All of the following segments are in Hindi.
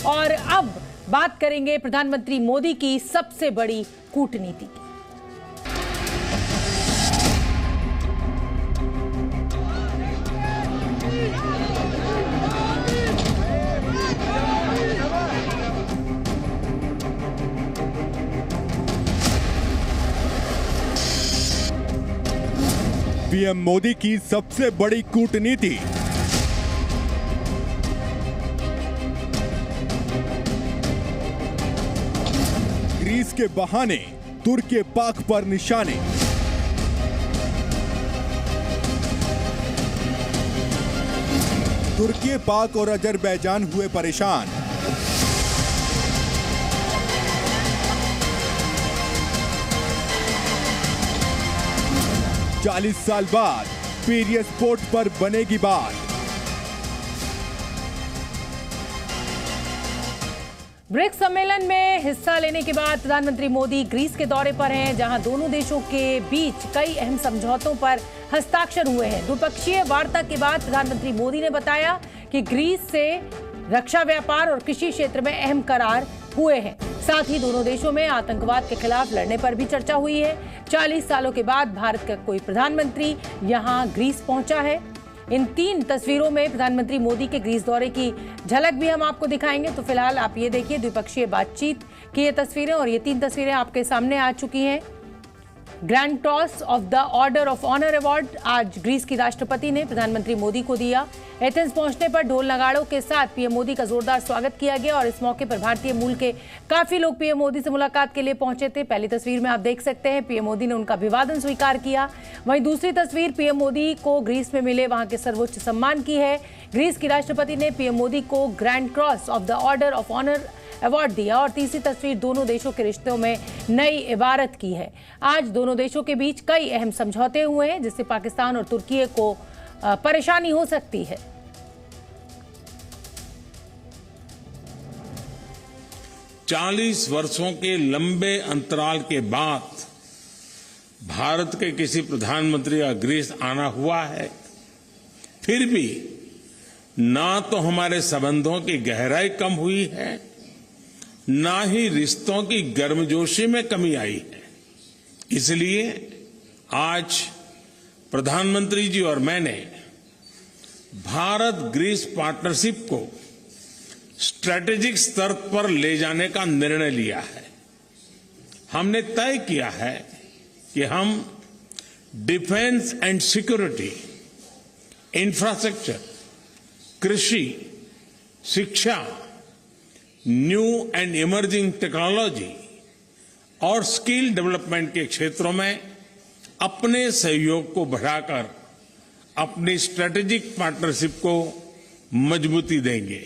और अब बात करेंगे प्रधानमंत्री मोदी की सबसे बड़ी कूटनीति की। पीएम मोदी की सबसे बड़ी कूटनीति। ग्रीस के बहाने तुर्की पाक पर निशाने। तुर्की पाक और अजरबैजान हुए परेशान। चालीस साल बाद पीरियस पोर्ट पर बनेगी बात। ब्रिक्स सम्मेलन में हिस्सा लेने के बाद प्रधानमंत्री मोदी ग्रीस के दौरे पर हैं, जहां दोनों देशों के बीच कई अहम समझौतों पर हस्ताक्षर हुए हैं। द्विपक्षीय वार्ता के बाद प्रधानमंत्री मोदी ने बताया कि ग्रीस से रक्षा, व्यापार और कृषि क्षेत्र में अहम करार हुए हैं। साथ ही दोनों देशों में आतंकवाद के खिलाफ लड़ने पर भी चर्चा हुई है। 40 सालों के बाद भारत का कोई प्रधानमंत्री यहां ग्रीस पहुंचा है। इन 3 तस्वीरों में प्रधानमंत्री मोदी के ग्रीस दौरे की झलक भी हम आपको दिखाएंगे। तो फिलहाल आप ये देखिए द्विपक्षीय बातचीत की ये तस्वीरें, और ये 3 तस्वीरें आपके सामने आ चुकी हैं। Grand cross of the order of honour award आज ग्रीस की राष्ट्रपति ने प्रधानमंत्री मोदी को दिया। एथेंस पहुंचने पर ढोल नगाड़ों के साथ पीएम मोदी का जोरदार स्वागत किया गया, और इस मौके पर भारतीय मूल के काफी लोग पीएम मोदी से मुलाकात के लिए पहुंचे थे। पहली तस्वीर में आप देख सकते हैं पीएम मोदी ने उनका अभिवादन स्वीकार किया। वहीं दूसरी तस्वीर पीएम मोदी को ग्रीस में मिले वहां के सर्वोच्च सम्मान की है। ग्रीस की राष्ट्रपति ने पीएम मोदी को grand cross of the order of honour award दिया। और तीसरी तस्वीर दोनों देशों के रिश्तों में नई इबारत की है। आज दोनों देशों के बीच कई अहम समझौते हुए हैं, जिससे पाकिस्तान और तुर्की को परेशानी हो सकती है। चालीस वर्षों के लंबे अंतराल के बाद भारत के किसी प्रधानमंत्री का ग्रीस आना हुआ है। फिर भी ना तो हमारे संबंधों की गहराई कम हुई है, ना ही रिश्तों की गर्मजोशी में कमी आई है। इसलिए आज प्रधानमंत्री जी और मैंने भारत ग्रीस पार्टनरशिप को स्ट्रैटेजिक स्तर पर ले जाने का निर्णय लिया है। हमने तय किया है कि हम डिफेंस एंड सिक्योरिटी, इंफ्रास्ट्रक्चर, कृषि, शिक्षा, न्यू एंड इमर्जिंग टेक्नोलॉजी और स्किल डेवलपमेंट के क्षेत्रों में अपने सहयोग को बढ़ाकर अपनी स्ट्रैटेजिक पार्टनरशिप को मजबूती देंगे।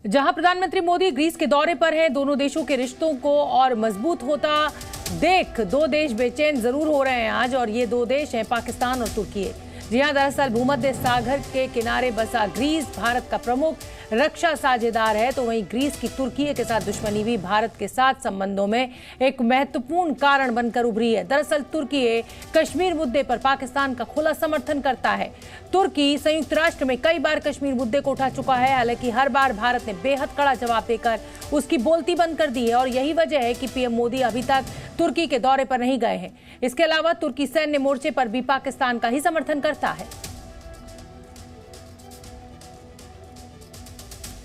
जहां प्रधानमंत्री मोदी ग्रीस के दौरे पर हैं, दोनों देशों के रिश्तों को और मजबूत होता देख दो देश बेचैन जरूर हो रहे हैं आज, और ये 2 देश हैं पाकिस्तान और तुर्की। जी हां, दरअसल भूमध्य सागर के किनारे बसा ग्रीस भारत का प्रमुख रक्षा साझेदार है, तो वहीं ग्रीस की तुर्की के साथ दुश्मनी भी भारत के साथ संबंधों में एक महत्वपूर्ण कारण बनकर उभरी है। दरअसल तुर्की कश्मीर मुद्दे पर पाकिस्तान का खुला समर्थन करता है। तुर्की संयुक्त राष्ट्र में कई बार कश्मीर मुद्दे को उठा चुका है, हालांकि हर बार भारत ने बेहद कड़ा जवाब देकर उसकी बोलती बंद कर दी है, और यही वजह है कि पीएम मोदी अभी तक तुर्की के दौरे पर नहीं गए हैं। इसके अलावा तुर्की सैन्य मोर्चे पर भी पाकिस्तान का ही समर्थन करता है।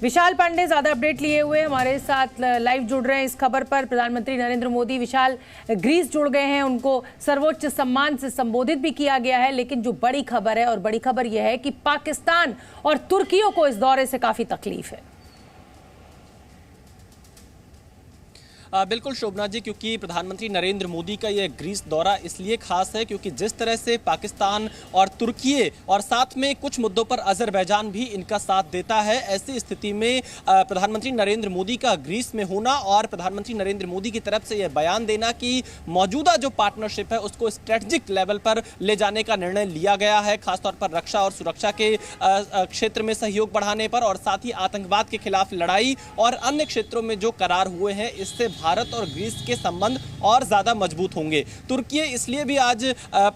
विशाल पांडे ज्यादा अपडेट लिए हुए हमारे साथ लाइव जुड़ रहे हैं इस खबर पर। प्रधानमंत्री नरेंद्र मोदी विशाल ग्रीस जुड़ गए हैं, उनको सर्वोच्च सम्मान से संबोधित भी किया गया है। लेकिन जो बड़ी खबर है, और बड़ी खबर यह है कि पाकिस्तान और तुर्कियों को इस दौरे से काफी तकलीफ है। बिल्कुल शोभना जी, क्योंकि प्रधानमंत्री नरेंद्र मोदी का यह ग्रीस दौरा इसलिए खास है क्योंकि जिस तरह से पाकिस्तान और तुर्की और साथ में कुछ मुद्दों पर अजरबैजान भी इनका साथ देता है, ऐसी स्थिति में प्रधानमंत्री नरेंद्र मोदी का ग्रीस में होना और प्रधानमंत्री नरेंद्र मोदी की तरफ से यह बयान देना कि मौजूदा जो पार्टनरशिप है उसको स्ट्रेटेजिक लेवल पर ले जाने का निर्णय लिया गया है, खासतौर पर रक्षा और सुरक्षा के क्षेत्र में सहयोग बढ़ाने पर, और साथ ही आतंकवाद के खिलाफ लड़ाई और अन्य क्षेत्रों में जो करार हुए हैं, इससे भारत और ग्रीस के संबंध और ज्यादा मजबूत होंगे। तुर्की इसलिए भी आज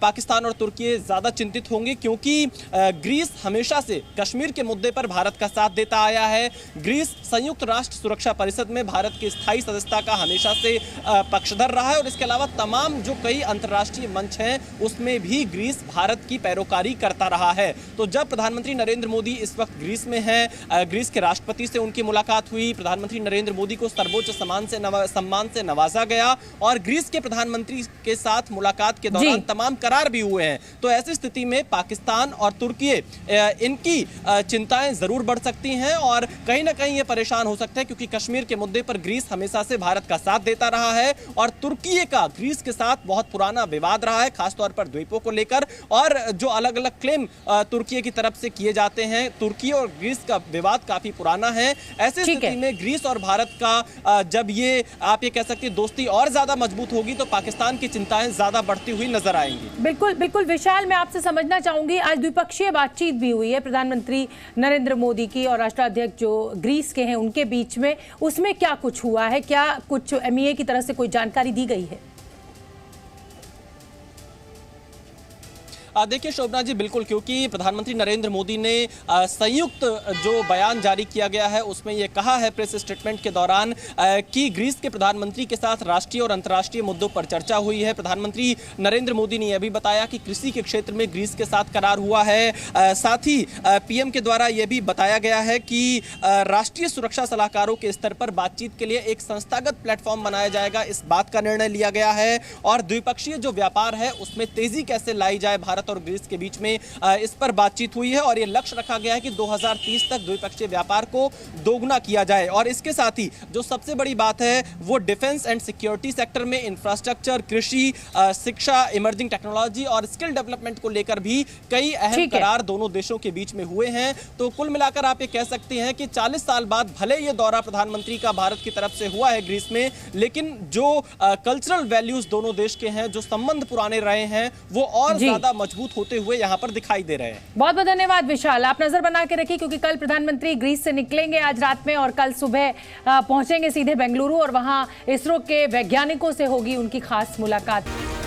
पाकिस्तान और तुर्की ज्यादा चिंतित होंगे क्योंकि ग्रीस हमेशा से कश्मीर के मुद्दे पर भारत का साथ देता आया है। ग्रीस संयुक्त राष्ट्र सुरक्षा परिषद में भारत की स्थायी सदस्यता का हमेशा से पक्षधर रहा है और इसके अलावा तमाम जो कई अंतर्राष्ट्रीय मंच हैं उसमें भी ग्रीस भारत की पैरोकारी करता रहा है। तो जब प्रधानमंत्री नरेंद्र मोदी इस वक्त ग्रीस में हैं, ग्रीस के राष्ट्रपति से उनकी मुलाकात हुई, प्रधानमंत्री नरेंद्र मोदी को सर्वोच्च सम्मान से नवाजा गया और ग्रीस के प्रधानमंत्री के साथ मुलाकात के दौरान तमाम करार भी हुए हैं। तो ऐसी स्थिति में पाकिस्तान और तुर्की इनकी चिंताएं जरूर बढ़ सकती हैं और कहीं ना कहीं ये परेशान हो सकते हैं क्योंकि कश्मीर के मुद्दे पर ग्रीस हमेशा से भारत का साथ देता रहा है और तुर्की का ग्रीस के साथ बहुत पुराना विवाद रहा है, खासतौर पर द्वीपों को लेकर। और जो अलग अलग क्लेम तुर्की की तरफ से किए जाते हैं, तुर्की और ग्रीस का विवाद काफी पुराना है। ऐसी स्थिति में ग्रीस और भारत का जब ये आप ये कह सकते हैं दोस्ती और ज्यादा मजबूत होगी तो पाकिस्तान की चिंताएं ज्यादा बढ़ती हुई नजर आएंगी। बिल्कुल बिल्कुल विशाल, मैं आपसे समझना चाहूंगी, आज द्विपक्षीय बातचीत भी हुई है प्रधानमंत्री नरेंद्र मोदी की और राष्ट्राध्यक्ष जो ग्रीस के हैं उनके बीच में, उसमें क्या कुछ हुआ है? क्या कुछ MEA की तरफ से कोई जानकारी दी गई है? देखिए शोभना जी, बिल्कुल, क्योंकि प्रधानमंत्री नरेंद्र मोदी ने संयुक्त जो बयान जारी किया गया है उसमें यह कहा है प्रेस स्टेटमेंट के दौरान कि ग्रीस के प्रधानमंत्री के साथ राष्ट्रीय और अंतर्राष्ट्रीय मुद्दों पर चर्चा हुई है। प्रधानमंत्री नरेंद्र मोदी ने यह भी बताया कि कृषि के क्षेत्र में ग्रीस के साथ करार हुआ है। साथ ही PM के द्वारा यह भी बताया गया है कि राष्ट्रीय सुरक्षा सलाहकारों के स्तर पर बातचीत के लिए एक संस्थागत प्लेटफॉर्म बनाया जाएगा, इस बात का निर्णय लिया गया है। और द्विपक्षीय जो व्यापार है उसमें तेजी कैसे लाई जाए भारत और ग्रीस के बीच में, इस पर बातचीत हुई है और यह लक्ष्य रखा गया है कि 2030 तक द्विपक्षीय व्यापार को दोगुना किया जाए। और इसके साथ ही जो सबसे बड़ी बात है वो डिफेंस एंड सिक्योरिटी सेक्टर में इंफ्रास्ट्रक्चर, कृषि, शिक्षा, इमर्जिंग टेक्नोलॉजी और स्किल डेवलपमेंट को लेकर भी कई अहम करार दोनों देशों के बीच में हुए हैं। तो कुल मिलाकर आप ये कह सकते हैं कि 40 साल बाद भले ये दौरा प्रधानमंत्री का भारत की तरफ से हुआ है ग्रीस में, लेकिन जो कल्चरल वैल्यूज दोनों देश के हैं, जो संबंध पुराने रहे हैं, वो और ज्यादा मजबूत होते हुए यहाँ पर दिखाई दे रहे हैं। बहुत बहुत धन्यवाद विशाल, आप नजर बना के रखिए क्योंकि कल प्रधानमंत्री ग्रीस से निकलेंगे आज रात में और कल सुबह पहुंचेंगे सीधे बेंगलुरु और वहां इसरो के वैज्ञानिकों से होगी उनकी खास मुलाकात।